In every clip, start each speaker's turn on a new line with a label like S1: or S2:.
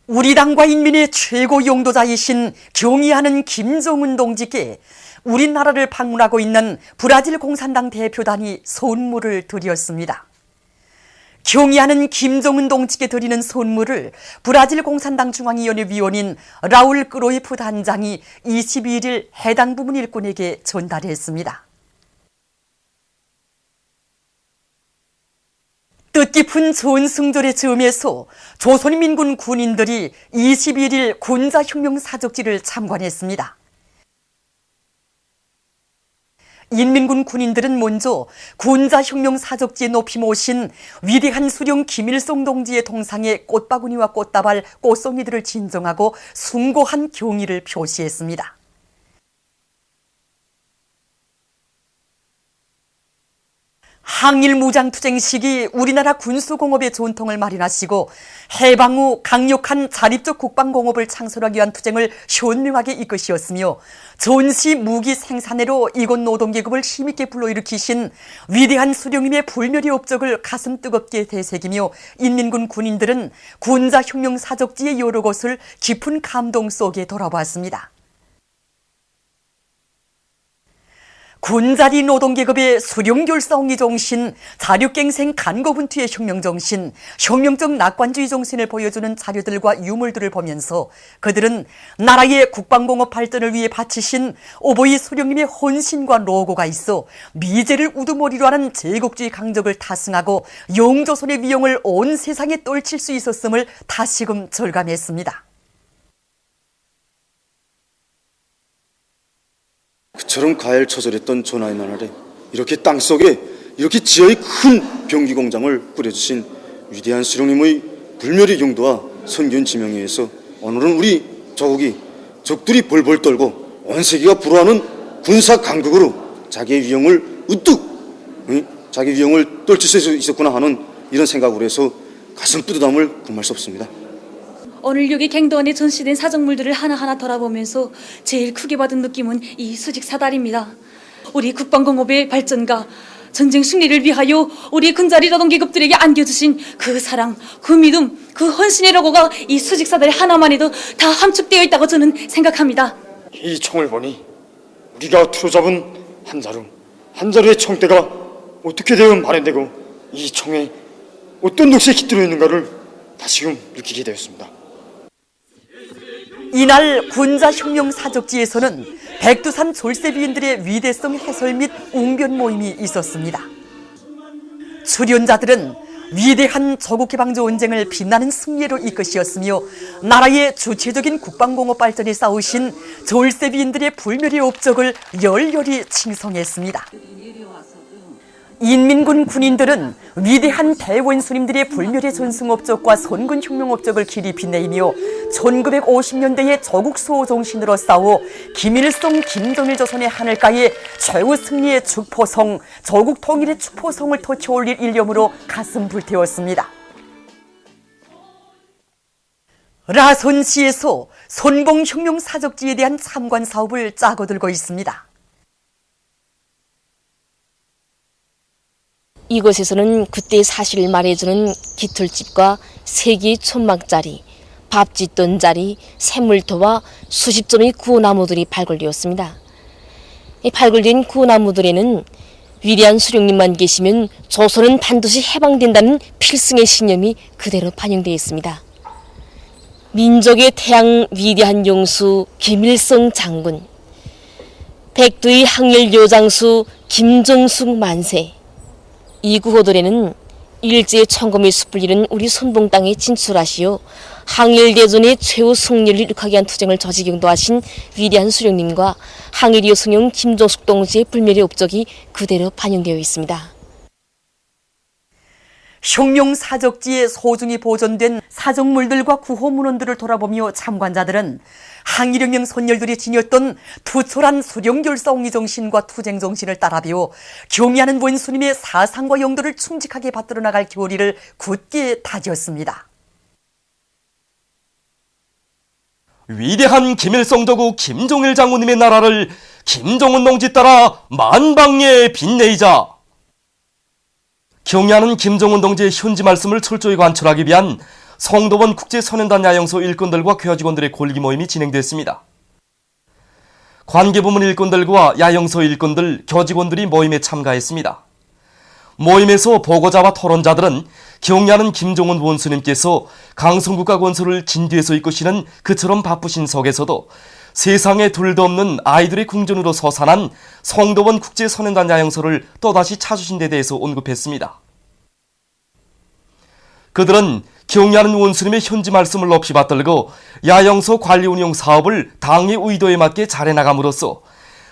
S1: 우리 당과 인민의 최고 용도자이신 경의하는 김정은 동지께 우리나라를 방문하고 있는 브라질 공산당 대표단이 선물을 드렸습니다. 경의하는 김정은 동지께 드리는 선물을 브라질 공산당 중앙위원회 위원인 라울 크로이프 단장이 22일 해당 부문 일꾼에게 전달했습니다. 뜻깊은 전승절의 즈음에서 조선인민군 군인들이 21일 군자혁명사적지를 참관했습니다. 인민군 군인들은 먼저 군자혁명사적지에 높이 모신 위대한 수령 김일성 동지의 동상에 꽃바구니와 꽃다발, 꽃송이들을 진정하고 숭고한 경의를 표시했습니다. 항일 무장투쟁 시기 우리나라 군수공업의 전통을 마련하시고 해방 후 강력한 자립적 국방공업을 창설하기 위한 투쟁을 현명하게 이끄시었으며 전시 무기 생산회로 이곳 노동계급을 힘있게 불러일으키신 위대한 수령님의 불멸의 업적을 가슴 뜨겁게 되새기며 인민군 군인들은 군자혁명사적지의 여러 곳을 깊은 감동 속에 돌아보았습니다. 군자리 노동계급의 수령결사옹이 정신, 자력갱생 간거분투의 혁명정신, 혁명적 낙관주의 정신을 보여주는 자료들과 유물들을 보면서 그들은 나라의 국방공업 발전을 위해 바치신 오보이 수령님의 헌신과 노고가 있어 미제를 우두머리로 하는 제국주의 강적을 타승하고 영조선의 위용을 온 세상에 떨칠 수 있었음을 다시금 절감했습니다.
S2: 그처럼 가열처절했던 전하의 나날에 이렇게 땅속에 이렇게 지하의 큰 병기공장을 꾸려주신 위대한 수령님의 불멸의 용도와 선견 지명에 의해서 오늘은 우리 조국이 적들이 벌벌 떨고 온 세계가 부러워하는 군사 강국으로 자기의 위용을 우뚝 자기 위용을 떨칠 수 있었구나 하는 이런 생각으로 해서 가슴 뿌듯함을 금할 수 없습니다.
S3: 오늘 여기 갱도안에 전시된 사적물들을 하나하나 돌아보면서 제일 크게 받은 느낌은 이 수직사달입니다. 우리 국방공업의 발전과 전쟁 승리를 위하여 우리 군자리 노동계급들에게 안겨주신 그 사랑, 그 믿음, 그 헌신의 로고가 이 수직사달 하나만 해도 다 함축되어 있다고 저는 생각합니다.
S4: 이 총을 보니 우리가 틀어잡은 한 자루의 총대가 어떻게 되어 마련되고 이 총에 어떤 녹색이 깃들어 있는가를 다시금 느끼게 되었습니다.
S1: 이날 군자혁명사적지에서는 백두산 졸세비인들의 위대성 해설 및 웅변 모임이 있었습니다. 출연자들은 위대한 조국해방 전쟁을 빛나는 승리로 이끄시었으며 나라의 주체적인 국방공업 발전에 싸우신 졸세비인들의 불멸의 업적을 열렬히 칭송했습니다. 인민군 군인들은 위대한 대원수님들의 불멸의 전승 업적과 선군 혁명 업적을 길이 빛내이며 1950년대의 조국 수호 정신으로 싸워 김일성, 김정일 조선의 하늘가에 최후 승리의 축포성, 조국 통일의 축포성을 터치 올릴 일념으로 가슴 불태웠습니다. 라선시에서 선봉혁명사적지에 대한 참관 사업을 짜고들고 있습니다.
S5: 이곳에서는 그때의 사실을 말해주는 깃털집과 3개의 촌막자리, 밥 짓던 자리, 샘물터와 수십 점의 구호나무들이 발굴되었습니다. 이 발굴된 구호나무들에는 위대한 수령님만 계시면 조선은 반드시 해방된다는 필승의 신념이 그대로 반영되어 있습니다. 민족의 태양 위대한 용수 김일성 장군, 백두의 항일 요장수 김정숙 만세, 이 구호들에는 일제의 천검의 숲을 잃은 우리 손봉 땅에 진출하시어 항일대전의 최후 승리를 이룩하게 한 투쟁을 저지경도하신 위대한 수령님과 항일이후 승용 김정숙 동지의 불멸의 업적이 그대로 반영되어 있습니다.
S1: 혁명사적지에 소중히 보존된 사적물들과 구호문헌들을 돌아보며 참관자들은 항일혁명 선열들이 지녔던 투철한 수령결사옹이 정신과 투쟁 정신을 따라 배워 경의하는 원수님의 사상과 영도를 충직하게 받들어 나갈 교리를 굳게 다졌습니다.
S6: 위대한 김일성 조국 김종일 장군님의 나라를 김정은 동지 따라 만방에 빛내이자 경의하는 김정은 동지의 현지 말씀을 철저히 관철하기 위한 성도원 국제선연단 야영소 일꾼들과 교직원들의 골기 모임이 진행됐습니다. 관계부문 일꾼들과 야영소 일꾼들, 교직원들이 모임에 참가했습니다. 모임에서 보고자와 토론자들은 경리하는 김종훈 원수님께서 강성국가 건설을 진뒤에서 이끄시는 그처럼 바쁘신 속에서도 세상에 둘도 없는 아이들의 궁전으로 서산한 성도원 국제선연단 야영소를 또다시 찾으신 데 대해서 언급했습니다. 그들은 경리하는 원수님의 현지 말씀을 없이 받들고 야영소 관리 운영 사업을 당의 의도에 맞게 잘해나감으로써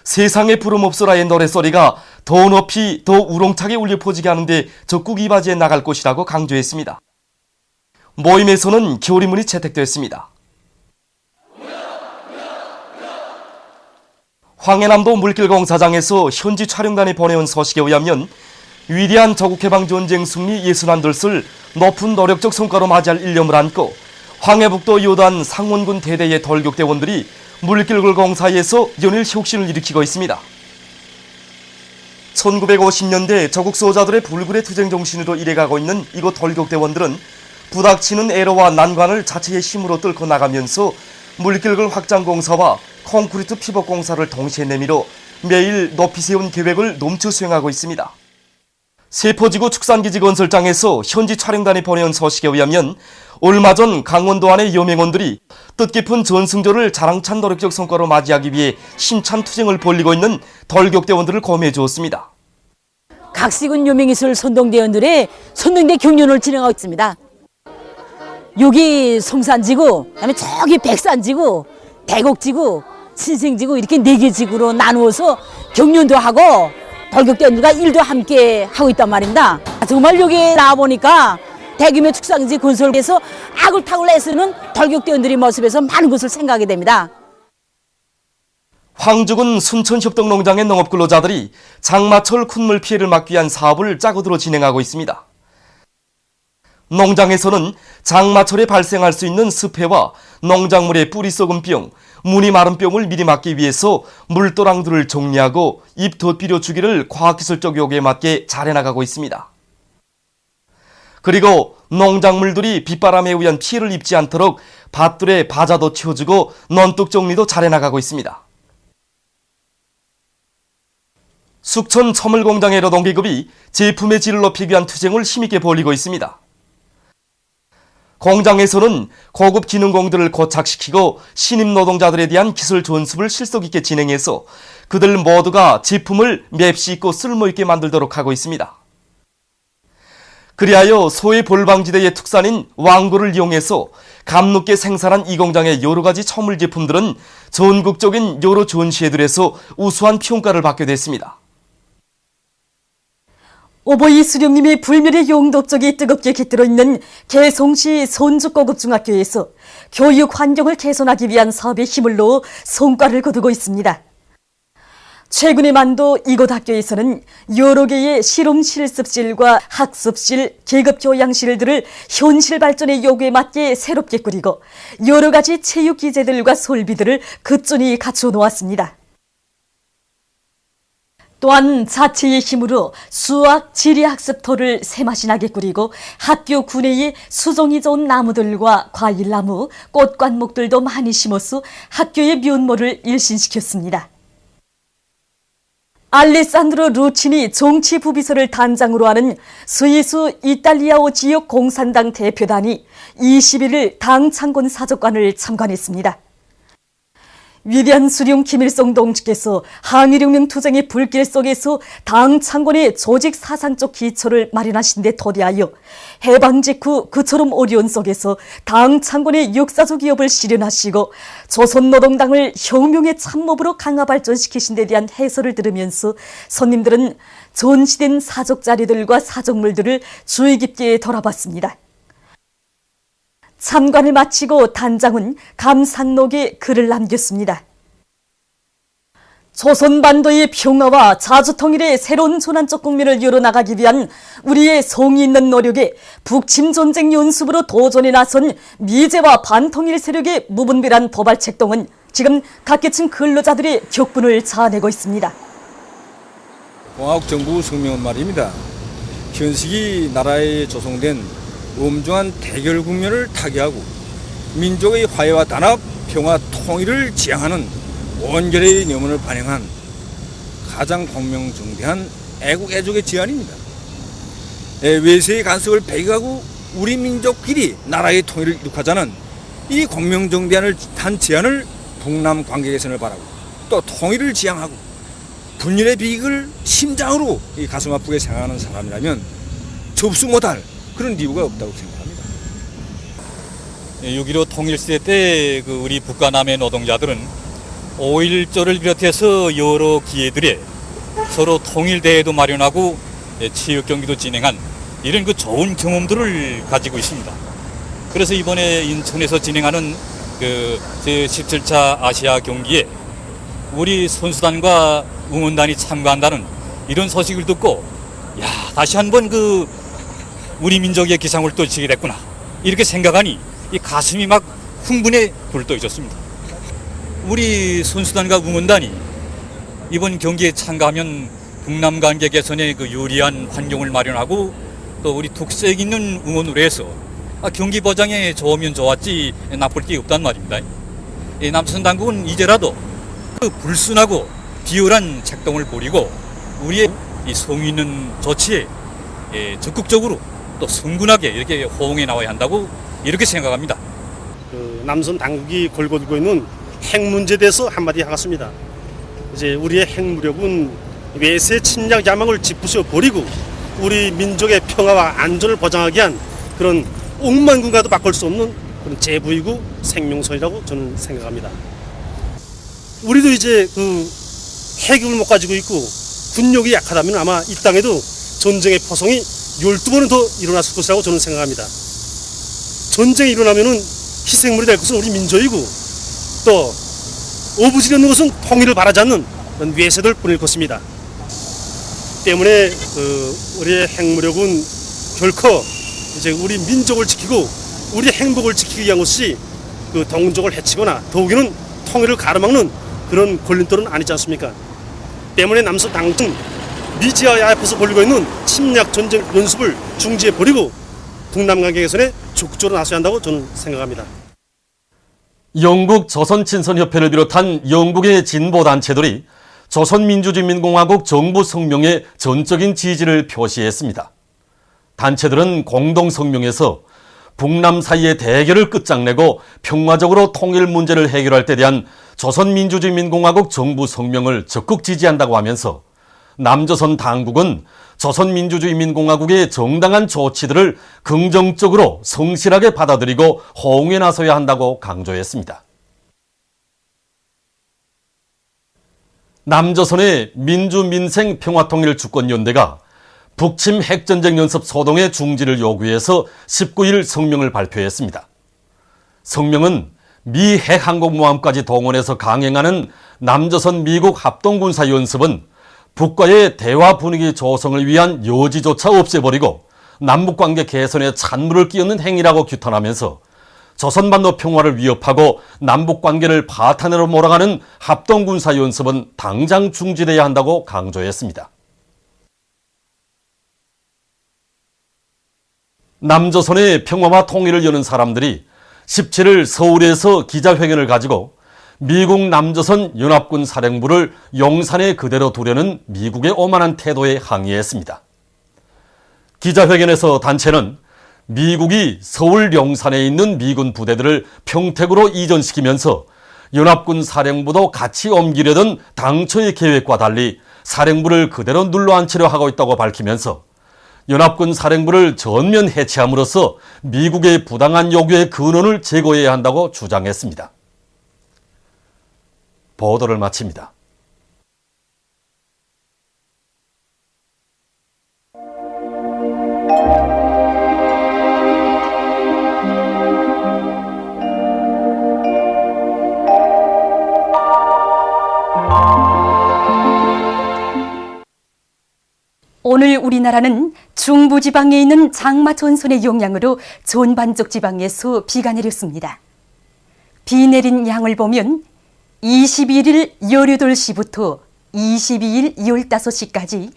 S6: 세상에 부름 없어라의 노랫소리가 더 높이 더 우렁차게 울려 퍼지게 하는데 적극 이바지해 나갈 것이라고 강조했습니다. 모임에서는 결의문이 채택됐습니다. 황해남도 물길공사장에서 현지 촬영단이 보내온 소식에 의하면 위대한 조국해방전쟁 승리 61돌을 높은 노력적 성과로 맞이할 일념을 안고 황해북도 요단 상원군 대대의 돌격대원들이 물길굴 공사에서 연일 혁신을 일으키고 있습니다. 1950년대 조국 수호자들의 불굴의 투쟁 정신으로 일해가고 있는 이곳 돌격대원들은 부닥치는 애로와 난관을 자체의 힘으로 뚫고 나가면서 물길굴 확장 공사와 콘크리트 피복 공사를 동시에 내밀어 매일 높이 세운 계획을 넘쳐 수행하고 있습니다. 세포지구 축산기지 건설장에서 현지 촬영단이 보내온 소식에 의하면 얼마 전 강원도 안의 여맹원들이 뜻깊은 전승조를 자랑찬 노력적 성과로 맞이하기 위해 힘찬 투쟁을 벌이고 있는 돌격대원들을 고미해 주었습니다.
S7: 각시군 여맹이술 선동대원들의 선동대 경연을 진행하고 있습니다. 여기 성산지구, 그다음에 저기 백산지구, 대곡지구, 신생지구 이렇게 4개 지구로 나누어서 경연도 하고 돌격대원들과 일도 함께 하고 있단 말입니다. 정말 여기 나와보니까 대규모 축산지 건설에서 아굴타굴 애쓰는 돌격대원들의 모습에서 많은 것을 생각하게 됩니다.
S6: 황주군 순천협동농장의 농업근로자들이 장마철 쿤물 피해를 막기 위한 사업을 짜고 들어 진행하고 있습니다. 농장에서는 장마철에 발생할 수 있는 습해와 농작물의 뿌리 썩은 병, 무늬 마른 병을 미리 막기 위해서 물도랑들을 정리하고 잎 덧비료 주기를 과학기술적 요구에 맞게 잘해나가고 있습니다. 그리고 농작물들이 빗바람에 의한 피해를 입지 않도록 밭들에 바자도 치워주고 논둑 정리도 잘해나가고 있습니다. 숙천 첨을공장의 노동계급이 제품의 질을 높이기 위한 투쟁을 힘있게 벌이고 있습니다. 공장에서는 고급 기능공들을 고착시키고 신임 노동자들에 대한 기술 전습을 실속 있게 진행해서 그들 모두가 제품을 맵시 있고 쓸모있게 만들도록 하고 있습니다. 그리하여 소의 볼방지대의 특산인 왕구를 이용해서 감늦게 생산한 이 공장의 여러가지 첨을 제품들은 전국적인 여러 전시회들에서 우수한 평가를 받게 됐습니다.
S1: 오보이 수령님의 불멸의 용도적이 뜨겁게 깃들어 있는 개성시 손주고급중학교에서 교육 환경을 개선하기 위한 사업에 힘을 넣어 성과를 거두고 있습니다. 최근에 만도 이곳 학교에서는 여러 개의 실험 실습실과 학습실, 계급교양실들을 현실 발전의 요구에 맞게 새롭게 꾸리고 여러 가지 체육 기재들과 설비들을 급전히 갖춰 놓았습니다. 또한 자체의 힘으로 수학, 지리학습터를 새맛이 나게 꾸리고 학교 구내에 수종이 좋은 나무들과 과일나무, 꽃관목들도 많이 심어서 학교의 면모를 일신시켰습니다. 알레산드로 루치니 정치부비서를 단장으로 하는 스위스 이탈리아오 지역 공산당 대표단이 21일 당 창건 사적관을 참관했습니다. 위대한 수령 김일성 동지께서 항일혁명 투쟁의 불길 속에서 당 창건의 조직 사상적 기초를 마련하신 데 토대하여 해방 직후 그처럼 어려운 속에서 당 창건의 역사적 기업을 실현하시고 조선노동당을 혁명의 참모부로 강화 발전시키신 데 대한 해설을 들으면서 손님들은 전시된 사적 자료들과 사적물들을 주의 깊게 돌아봤습니다. 참관을 마치고 단장은 감상록에 글을 남겼습니다. 조선반도의 평화와 자주통일의 새로운 전환적 국면을 열어나가기 위한 우리의 성의 있는 노력에 북침전쟁 연습으로 도전에 나선 미제와 반통일 세력의 무분별한 도발책동은 지금 각계층 근로자들의 격분을 자아내고 있습니다.
S8: 공화국 정부 성명은 말입니다. 현 시기 나라에 조성된 엄중한 대결 국면을 타개하고 민족의 화해와 단합, 평화, 통일을 지향하는 원결의 염원을 반영한 가장 광명정대한 애국 애족의 제안입니다. 외세의 간섭을 배격하고 우리 민족끼리 나라의 통일을 이룩하자는 이 광명정대한 제안을 북남 관계 개선을 바라고 또 통일을 지향하고 분열의 비극을 심장으로 이 가슴 아프게 생각하는 사람이라면 접수 못할 그런 이유가 없다고 생각합니다.
S9: 6.15 통일시대 때 우리 북한남의 노동자들은 5.1조를 비롯해서 여러 기회들에 서로 통일대회도 마련하고 체육경기도 진행한 이런 좋은 경험들을 가지고 있습니다. 그래서 이번에 인천에서 진행하는 제17차 아시아 경기에 우리 선수단과 응원단이 참가한다는 이런 소식을 듣고 다시 한번 우리 민족의 기상을 또 지게 됐구나 이렇게 생각하니 이 가슴이 막 흥분에 불떠 있었습니다. 우리 선수단과 응원단이 이번 경기에 참가하면 북남 관계 개선에 유리한 환경을 마련하고 또 우리 특색 있는 응원으로 해서 경기 보장에 좋으면 좋았지 나쁠 게 없단 말입니다. 남선 당국은 이제라도 불순하고 비열한 책동을 버리고 우리의 이 성의 있는 조치에 적극적으로 또 성근하게 이렇게 호응해 나와야 한다고 이렇게 생각합니다.
S10: 남선 당국이 걸고 들고 있는 핵 문제에 대해서 한마디 하겠습니다. 이제 우리의 핵 무력은 외세 침략 야망을 짚부셔 버리고 우리 민족의 평화와 안전을 보장하기 위한 그런 억만군과도 바꿀 수 없는 그런 제부이고 생명선이라고 저는 생각합니다. 우리도 이제 핵을 못 가지고 있고 군력이 약하다면 아마 이 땅에도 전쟁의 포성이 12번은 더 일어났을 것이라고 저는 생각합니다. 전쟁이 일어나면은 희생물이 될 것은 우리 민족이고 또 오부지르는 것은 통일을 바라지 않는 그런 외세들 뿐일 것입니다. 때문에 우리의 핵무력은 결코 이제 우리 민족을 지키고 우리 행복을 지키기 위한 것이 동족을 해치거나 더욱이는 통일을 가로막는 그런 걸림돌은 아니지 않습니까? 때문에 남선 당국은 미지와 앞에서 벌이고 있는 침략 전쟁 연습을 중지해 버리고 북남 관계 개선에 적극적으로 나서야 한다고 저는 생각합니다.
S6: 영국 조선친선협회를 비롯한 영국의 진보단체들이 조선민주주의인민공화국 정부 성명에 전적인 지지를 표시했습니다. 단체들은 공동성명에서 북남 사이의 대결을 끝장내고 평화적으로 통일 문제를 해결할 때 대한 조선민주주의인민공화국 정부 성명을 적극 지지한다고 하면서 남조선 당국은 조선민주주의인민공화국의 정당한 조치들을 긍정적으로 성실하게 받아들이고 호응에 나서야 한다고 강조했습니다. 남조선의 민주민생평화통일주권연대가 북침 핵전쟁 연습 소동의 중지를 요구해서 19일 성명을 발표했습니다. 성명은 미 핵항공모함까지 동원해서 강행하는 남조선 미국 합동군사 연습은 북과의 대화 분위기 조성을 위한 여지조차 없애버리고 남북관계 개선에 찬물을 끼얹는 행위라고 규탄하면서 조선반도 평화를 위협하고 남북관계를 파탄으로 몰아가는 합동군사 연습은 당장 중지돼야 한다고 강조했습니다. 남조선의 평화와 통일을 여는 사람들이 17일 서울에서 기자회견을 가지고 미국 남조선 연합군 사령부를 용산에 그대로 두려는 미국의 오만한 태도에 항의했습니다. 기자회견에서 단체는 미국이 서울 용산에 있는 미군 부대들을 평택으로 이전시키면서 연합군 사령부도 같이 옮기려던 당초의 계획과 달리 사령부를 그대로 눌러앉히려 하고 있다고 밝히면서 연합군 사령부를 전면 해체함으로써 미국의 부당한 요구의 근원을 제거해야 한다고 주장했습니다. 보도를 마칩니다.
S1: 오늘 우리나라는 중부지방에 있는 장마 전선의 영향으로 전반적 지방에서 비가 내렸습니다. 비 내린 양을 보면 21일 18시부터 22일 15시까지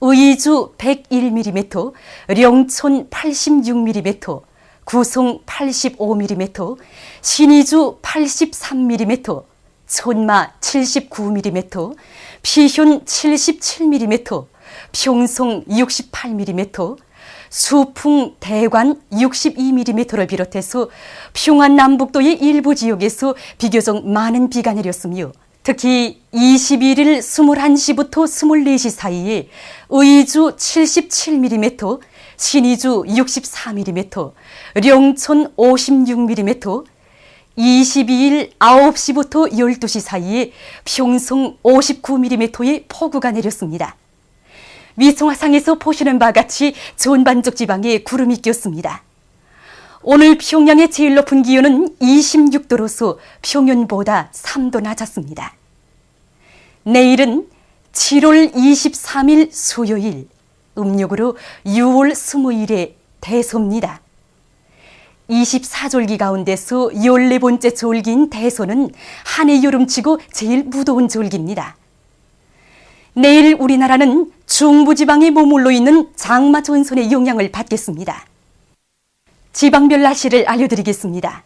S1: 의주 101mm, 령촌 86mm, 구송 85mm, 신의주 83mm, 촌마 79mm, 피훈 77mm, 평송 68mm, 수풍, 대관 62mm를 비롯해서 평안 남북도의 일부 지역에서 비교적 많은 비가 내렸으며 특히 21일 21시부터 24시 사이에 의주 77mm, 신의주 64mm, 령촌 56mm, 22일 9시부터 12시 사이에 평송 59mm의 폭우가 내렸습니다. 위성화상에서 보시는 바와 같이 전반적 지방에 구름이 꼈습니다. 오늘 평양의 제일 높은 기온은 26도로서 평년보다 3도 낮았습니다. 내일은 7월 23일 수요일, 음력으로 6월 20일에 대소입니다. 24절기 가운데서 14번째 절기인 대소는 한 해 여름치고 제일 무더운 절기입니다. 내일 우리나라는 중부지방에 머물러 있는 장마 전선의 영향을 받겠습니다. 지방별 날씨를 알려드리겠습니다.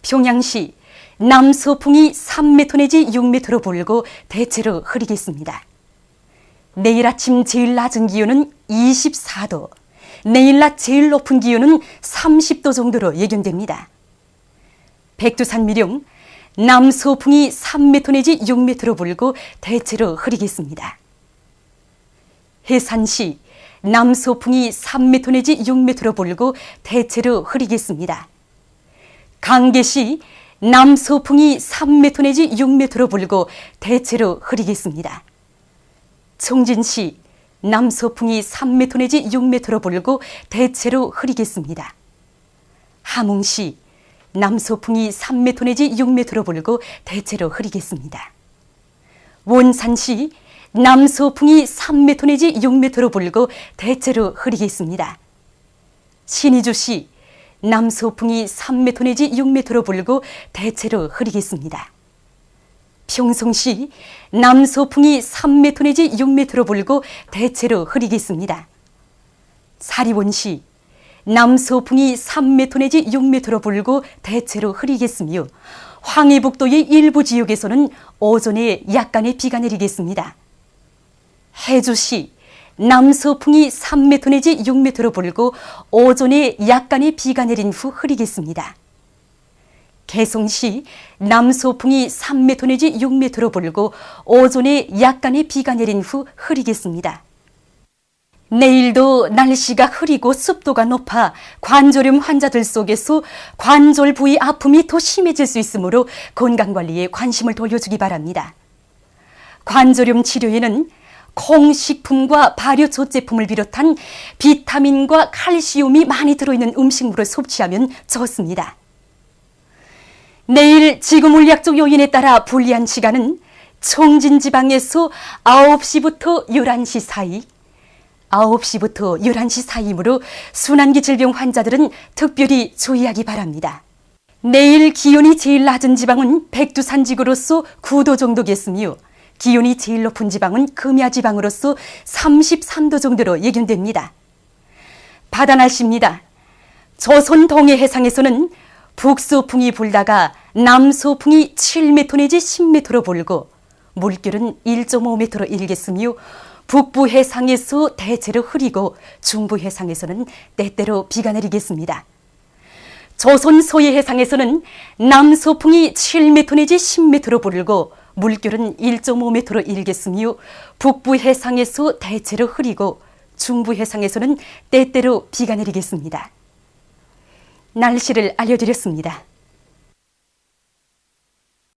S1: 평양시 남서풍이 3m 내지 6m로 불고 대체로 흐리겠습니다. 내일 아침 제일 낮은 기온은 24도, 내일 낮 제일 높은 기온은 30도 정도로 예견됩니다. 백두산 미령 남서풍이 3m 내지 6m로 불고 대체로 흐리겠습니다. 해산시 남서풍이 3m 내지 6m로 불고 대체로 흐리겠습니다. 강계시 남서풍이 3m 내지 6m로 불고 대체로 흐리겠습니다. 청진시 남서풍이 3m 내지 6m로 불고 대체로 흐리겠습니다. 함흥시 남서풍이 3m 내지 6m로 불고 대체로 흐리겠습니다. 원산시 남서풍이 3m 내지 6m로 불고 대체로 흐리겠습니다. 신의주시 남서풍이 3m 내지 6m로 불고 대체로 흐리겠습니다. 평송시 남서풍이 3m 내지 6m로 불고 대체로 흐리겠습니다. 사리원시 남서풍이 3m 내지 6m로 불고 대체로 흐리겠으며 황해북도의 일부 지역에서는 오전에 약간의 비가 내리겠습니다. 해주시 남서풍이 3m 내지 6m로 불고 오전에 약간의 비가 내린 후 흐리겠습니다. 개성시 남서풍이 3m 내지 6m로 불고 오전에 약간의 비가 내린 후 흐리겠습니다. 내일도 날씨가 흐리고 습도가 높아 관절염 환자들 속에서 관절 부위 아픔이 더 심해질 수 있으므로 건강관리에 관심을 돌려주기 바랍니다. 관절염 치료에는 콩식품과 발효조 제품을 비롯한 비타민과 칼슘이 많이 들어있는 음식물을 섭취하면 좋습니다. 내일 지구물리학적 요인에 따라 불리한 시간은 청진지방에서 9시부터 11시 사이, 9시부터 11시 사이이므로 순환기 질병 환자들은 특별히 주의하기 바랍니다. 내일 기온이 제일 낮은 지방은 백두산 지구로서 9도 정도겠으며 기온이 제일 높은 지방은 금야 지방으로서 33도 정도로 예견됩니다. 바다 날씨입니다. 조선 동해 해상에서는 북서풍이 불다가 남서풍이 7m 내지 10m로 불고 물결은 1.5m로 일겠으며 북부 해상에서 대체로 흐리고 중부 해상에서는 때때로 비가 내리겠습니다. 조선 서해 해상에서는 남서풍이 7m 내지 10m로 불고 물결은 1.5m로 일겠으며 북부 해상에서 대체로 흐리고 중부 해상에서는 때때로 비가 내리겠습니다. 날씨를 알려드렸습니다.